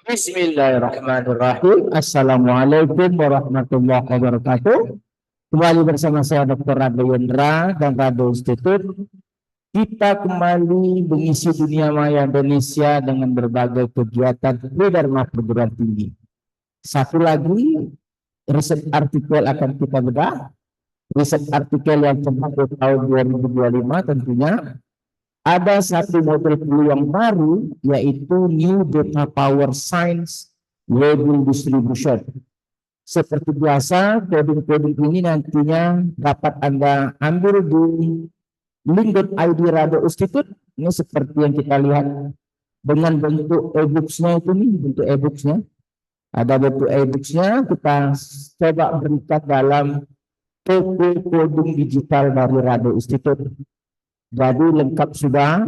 Bismillahirrahmanirrahim. Assalamualaikum warahmatullahi wabarakatuh. Kembali bersama saya Dr. Rado Yendra dan Rado Institute. Kita kembali mengisi dunia maya Indonesia dengan berbagai kegiatan Tridharma perguruan tinggi. Satu lagi riset artikel akan kita bedah. Riset artikel yang terbaru tahun 2025 tentunya. Ada satu model peluang baru, yaitu New Data Power Science Label Distribution. Seperti biasa, coding-coding ini nantinya dapat Anda ambil di link.id Rado Institute. Ini seperti yang kita lihat dengan bentuk e-booksnya itu nih, bentuk e-booksnya. Ada bentuk e-booksnya, kita coba berikan dalam toko coding digital dari Rado Institute. Jadi lengkap sudah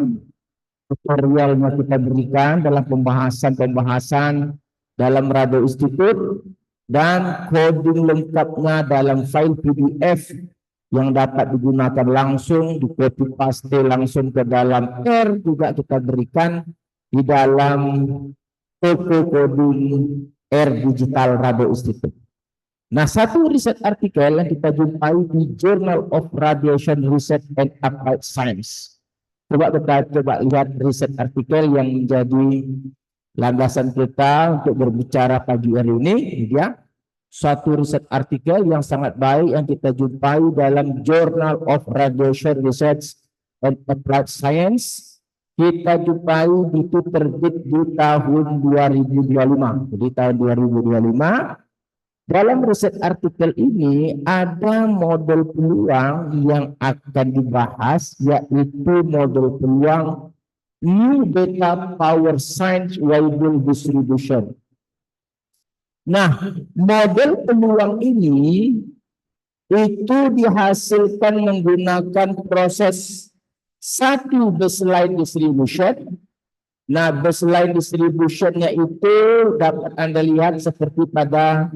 tutorialnya kita berikan dalam pembahasan dalam Rado Institute, dan coding lengkapnya dalam file PDF yang dapat digunakan langsung, di copy paste langsung ke dalam R juga kita berikan di dalam toko coding R Digital Rado Institute. Nah, satu riset artikel yang kita jumpai di Journal of Radiation Research and Applied Science. Coba lihat riset artikel yang menjadi landasan kita untuk berbicara pagi hari ini. Ini dia suatu riset artikel yang sangat baik yang kita jumpai dalam Journal of Radiation Research and Applied Science. Kita jumpai itu terbit di tahun 2025. Jadi tahun 2025. Dalam riset artikel ini ada model peluang yang akan dibahas, yaitu model peluang New Data Power Science Label Distribution. Nah, model peluang ini itu dihasilkan menggunakan proses satu baseline distribution. Nah, baseline distributionnya itu dapat Anda lihat seperti pada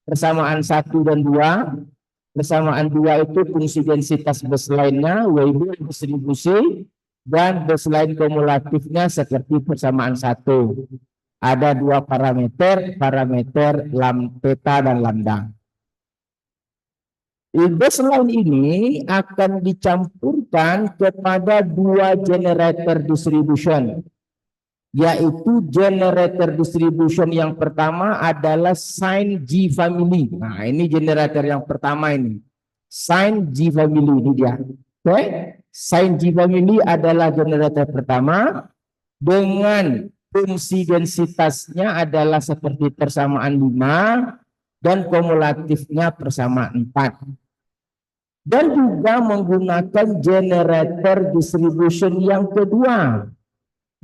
persamaan 1 dan 2. Persamaan 2 itu fungsi densitas baseline-nya, Weibull distribusi, dan baseline kumulatifnya seperti persamaan 1. Ada 2 parameter, theta dan lambda. Baseline ini akan dicampurkan kepada 2 generator distribution, yaitu generator distribution yang pertama adalah Sine G family. Nah, ini generator yang pertama ini. Sine G family ini dia. Oke. Sine G family adalah generator pertama dengan fungsi densitasnya adalah seperti persamaan 5 dan kumulatifnya persamaan 4. Dan juga menggunakan generator distribution yang kedua,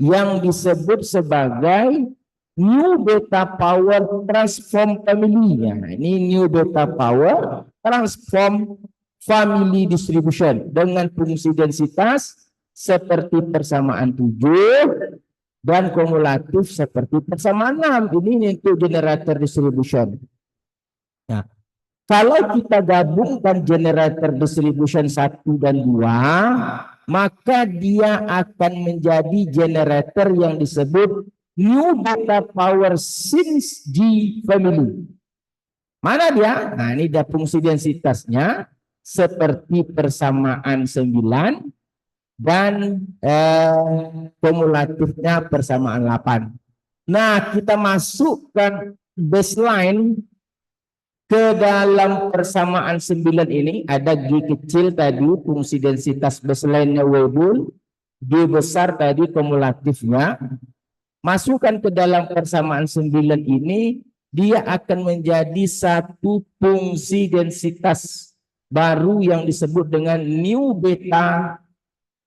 yang disebut sebagai New Data Power Transform Family. Nah, ini New Data Power Transform Family Distribution dengan fungsi densitas seperti persamaan 7 dan kumulatif seperti persamaan 6. Ini untuk generator distribution. Nah, kalau kita gabungkan generator distribution 1 dan 2, maka dia akan menjadi generator yang disebut New Data Power Since G Family. Mana dia? Nah, ini dia fungsi densitasnya seperti persamaan 9 dan kumulatifnya persamaan 8. Nah, kita masukkan baseline ke dalam persamaan 9 ini. Ada G kecil tadi fungsi densitas baseline-nya Weibull, G besar tadi kumulatifnya. Masukkan ke dalam persamaan 9 ini, dia akan menjadi satu fungsi densitas baru yang disebut dengan New Beta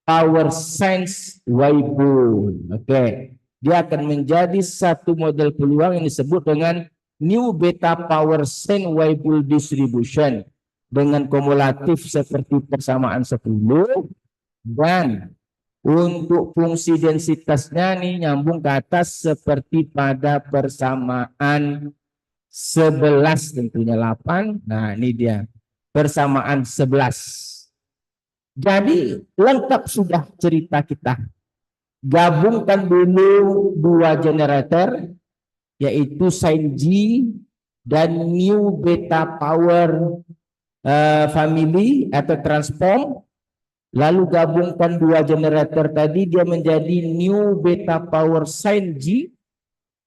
Power Science Weibull. Oke. Dia akan menjadi satu model peluang yang disebut dengan New Beta Power Science Weibull Distribution dengan kumulatif seperti persamaan 10, dan untuk fungsi densitasnya nih nyambung ke atas seperti pada persamaan 11 tentunya 8. Nah, ini dia persamaan 11. Jadi lengkap sudah cerita kita. Gabungkan dulu dua generator, yaitu sin G dan new beta power family atau transform. Lalu gabungkan dua generator tadi, dia menjadi new beta power sin G.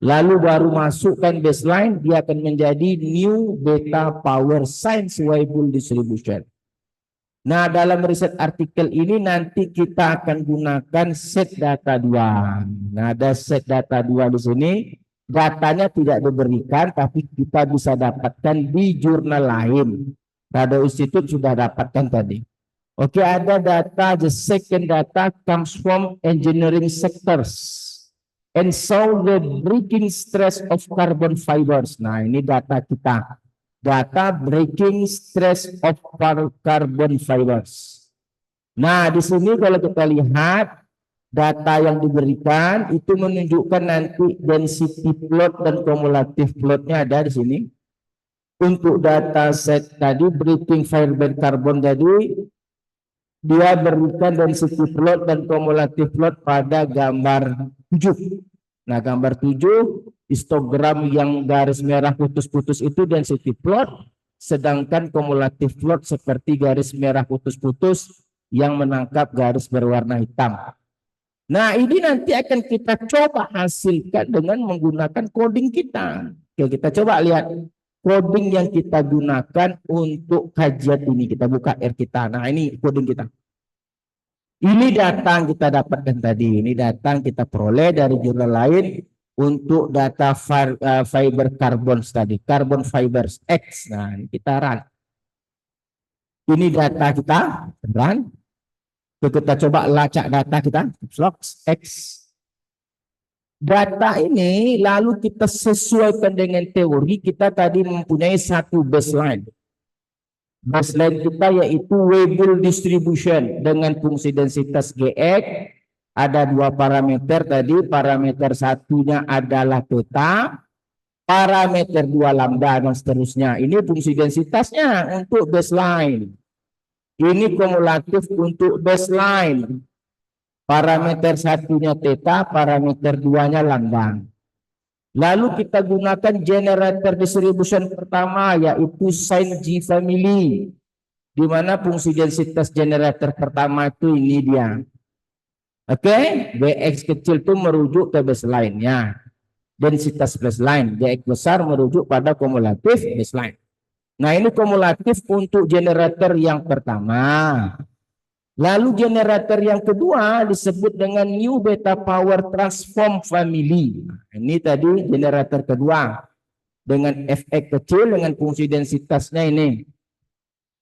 Lalu baru masukkan baseline, dia akan menjadi new beta power sin Weibull distribution. Nah, dalam riset artikel ini nanti kita akan gunakan set data 2. Nah, ada set data 2 di sini. Datanya tidak diberikan, tapi kita bisa dapatkan di jurnal lain. Rado Institute sudah dapatkan tadi. Oke, ada data, the second data comes from engineering sectors and show the breaking stress of carbon fibers. Nah, ini data kita. Data breaking stress of carbon fibers. Nah, di sini kalau kita lihat data yang diberikan itu menunjukkan nanti density plot dan cumulative plotnya ada di sini. Untuk data set tadi breaking fiber carbon tadi, dia berikan density plot dan cumulative plot pada gambar 7. Nah, gambar 7 histogram yang garis merah putus-putus itu density plot, sedangkan cumulative plot seperti garis merah putus-putus yang menangkap garis berwarna hitam. Nah, ini nanti akan kita coba hasilkan dengan menggunakan coding kita. Oke, kita coba lihat coding yang kita gunakan untuk kajian ini. Kita buka R kita. Nah, ini coding kita. Ini data yang kita dapatkan tadi. Ini data yang kita peroleh dari jurnal lain untuk data fiber carbon tadi. Carbon fibers X. Nah, ini kita run. Ini data kita run. Kita coba lacak data kita. X. Data ini lalu kita sesuaikan dengan teori. Kita tadi mempunyai satu baseline. Baseline kita yaitu Weibull distribution dengan fungsi densitas Gx. Ada dua parameter tadi. Parameter satunya adalah theta, parameter 2 lambda dan seterusnya. Ini fungsi densitasnya untuk baseline. Ini kumulatif untuk baseline. Parameter satunya theta, parameter 2-nya lambda. Lalu kita gunakan generator distribution pertama yaitu sin G family. Di mana fungsi densitas generator pertama itu ini dia. Oke, Bx kecil itu merujuk ke baseline-nya. Densitas baseline, Gx besar merujuk pada kumulatif baseline. Nah, ini kumulatif untuk generator yang pertama. Lalu generator yang kedua disebut dengan new beta power transform family. Nah, ini tadi generator kedua dengan Fx kecil dengan fungsi densitasnya ini.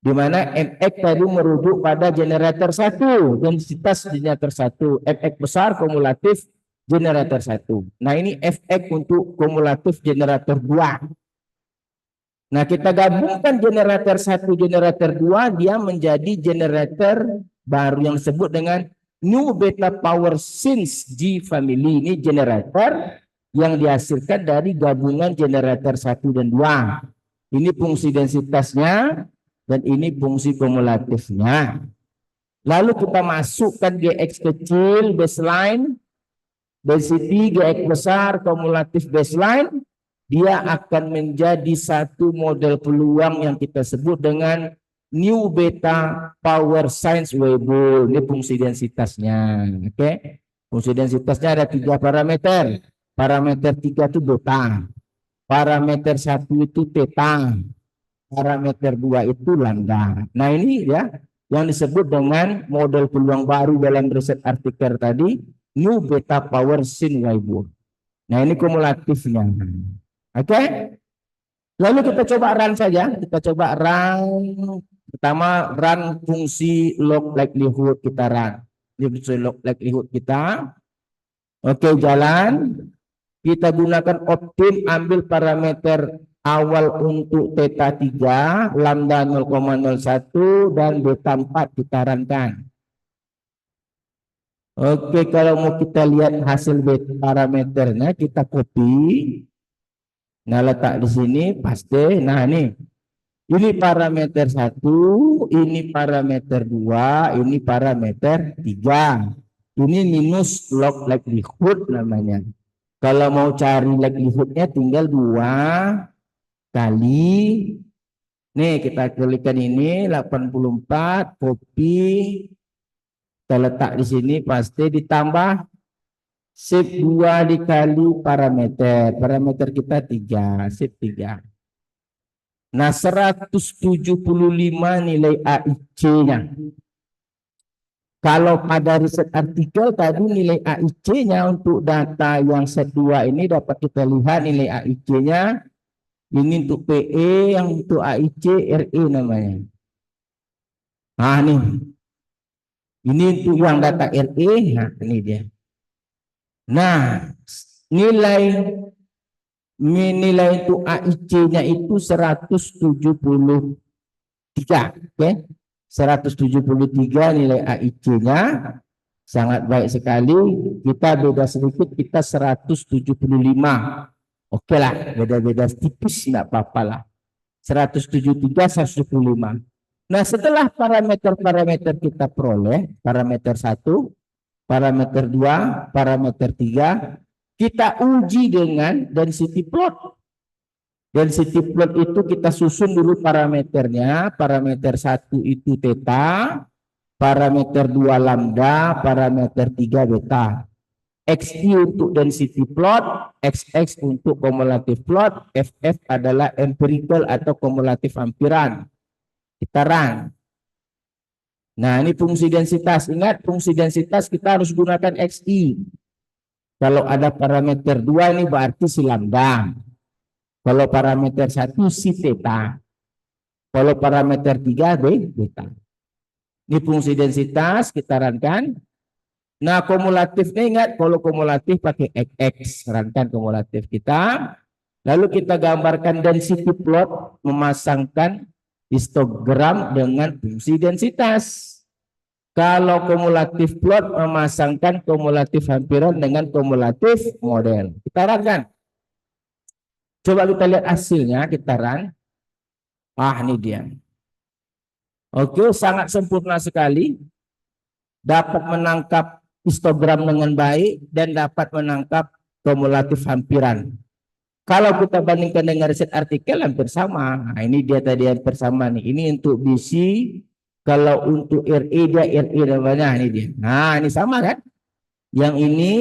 Di mana Mx tadi merujuk pada generator 1, densitas generator 1, Fx besar kumulatif generator 1. Nah, ini Fx untuk kumulatif generator 2. Nah, kita gabungkan generator 1, generator 2, dia menjadi generator baru yang disebut dengan new beta power since G family. Ini generator yang dihasilkan dari gabungan generator 1 dan 2. Ini fungsi densitasnya dan ini fungsi kumulatifnya. Lalu kita masukkan Gx kecil baseline, density Gx besar kumulatif baseline. Dia akan menjadi satu model peluang yang kita sebut dengan new beta power sin Weibull. Ini fungsi densitasnya. Oke. Fungsi densitasnya ada 3 parameter. Parameter 3 itu beta. Parameter 1 itu theta. Parameter 2 itu lambda. Nah, ini ya yang disebut dengan model peluang baru dalam riset artikel tadi, new beta power sin Weibull. Nah, ini kumulatifnya. Oke. Lalu kita coba run saja. Kita coba run. Pertama run fungsi log likelihood, kita run. Ini fungsi log likelihood kita. Oke, jalan. Kita gunakan optim, ambil parameter awal untuk theta 3, lambda 0,01 dan beta 4 kita runkan. Oke, kalau mau kita lihat hasil beta parameternya, kita copy. Nah, letak di sini paste. Nah, ini parameter 1, ini parameter 2, ini parameter 3. Ini minus log likelihood namanya. Kalau mau cari likelihoodnya tinggal 2 kali. Nih kita klikkan ini 84, copy. Kita letak di sini pasti ditambah shift 2 dikali parameter. Parameter kita 3, shift 3. Nah, 175 nilai AIC-nya. Kalau pada riset artikel tadi nilai AIC-nya untuk data yang set 2 ini dapat kita lihat nilai AIC-nya. Ini untuk PE, yang untuk AIC RE namanya. Nah, nih. Ini untuk yang data RE, nah ini dia. Nah, nilai untuk AIC-nya itu 173, oke? 173 nilai AIC-nya sangat baik sekali. Kita beda sedikit, kita 175. Oke lah, beda-beda tipis enggak apa-apa lah. 173, 175. Nah, setelah parameter-parameter kita peroleh, parameter 1, parameter 2, parameter 3, kita uji dengan density plot. Density plot itu kita susun dulu parameternya. Parameter 1 itu theta, parameter 2 lambda, parameter 3 beta. XY untuk density plot, XX untuk kumulatif plot, FF adalah empirical atau kumulatif hampiran. Kita run. Nah, ini fungsi densitas. Ingat, fungsi densitas kita harus gunakan XI. Kalau ada parameter 2 ini berarti si lambda. Kalau parameter 1 si theta. Kalau parameter 3 beta. Ini fungsi densitas kita runkan. Nah, kumulatifnya ingat, kalau kumulatif pakai XX, runkan kumulatif kita. Lalu kita gambarkan density plot, memasangkan histogram dengan fungsi densitas. Kalau kumulatif plot, memasangkan kumulatif hampiran dengan kumulatif model. Kita runkan. Coba kita lihat hasilnya, kita run. Ah, ini dia. Oke, sangat sempurna sekali. Dapat menangkap histogram dengan baik dan dapat menangkap kumulatif hampiran. Kalau kita bandingkan dengan riset artikel hampir sama. Nah, ini dia tadi hampir sama nih. Ini untuk BC, kalau untuk RE dia RE namanya ini dia. Nah, ini sama kan? Yang ini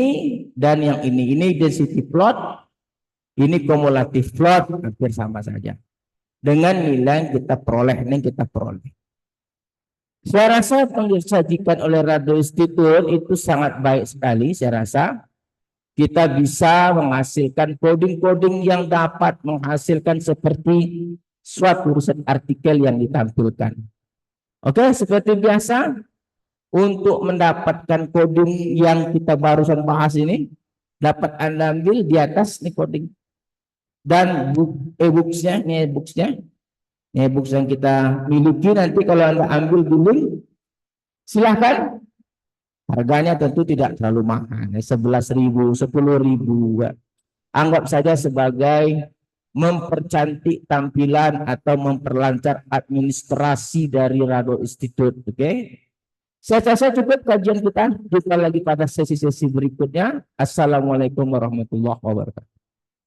dan yang ini density plot, ini kumulatif plot, hampir sama saja. Dengan nilai yang kita peroleh, Saya rasa yang disajikan oleh Radio Institute itu sangat baik sekali. Saya rasa kita bisa menghasilkan coding-coding yang dapat menghasilkan seperti suatu riset artikel yang ditampilkan. Oke, seperti biasa untuk mendapatkan coding yang kita barusan bahas ini dapat Anda ambil di atas nih coding. Dan e-booksnya, ini e-booksnya. E-books yang kita miliki nanti kalau Anda ambil di link, silahkan. Harganya tentu tidak terlalu mahal, 11.000, 10.000. Anggap saja sebagai mempercantik tampilan atau memperlancar administrasi dari Radio Institute. Oke? Saya rasa cukup kajian kita. Jumpa lagi pada sesi-sesi berikutnya. Assalamualaikum warahmatullahi wabarakatuh.